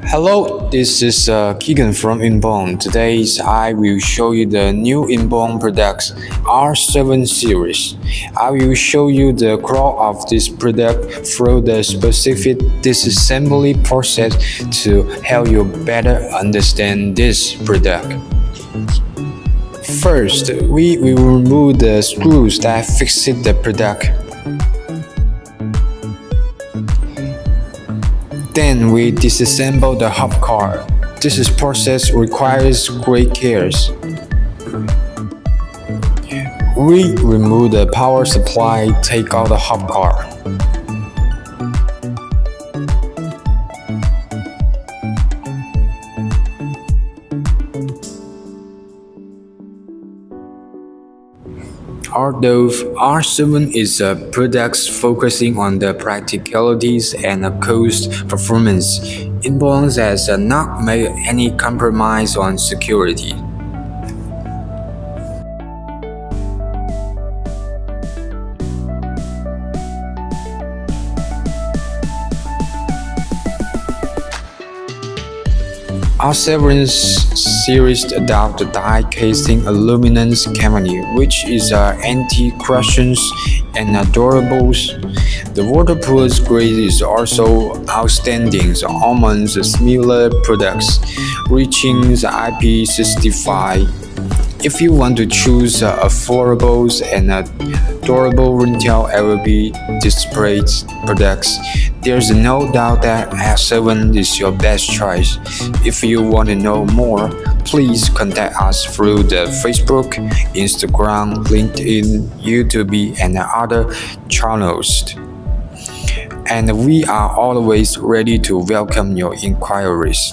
Hello, this is Keegan from Enbon. Today I will show you the new Enbon products R7 series. I will show you the core of this product through the specific disassembly process to help you better understand this product. First, we will remove the screws that fix the product. Then we disassemble the hub card. This process requires great care. We remove the power supply, take out the hub card. Although R7 is a product focusing on the practicalities and cost performance, Enbon has not made any compromise on security. R7 series adopt the die casting aluminum chemistry, which is anti-corrosion and durable. The waterproof grade is also outstanding among similar products, reaching the IP65. If you want to choose affordable and durable retail LED display products, there's no doubt that R7 is your best choice. If you want to know more, please contact us through the Facebook, Instagram, LinkedIn, YouTube, and other channels. And we are always ready to welcome your inquiries.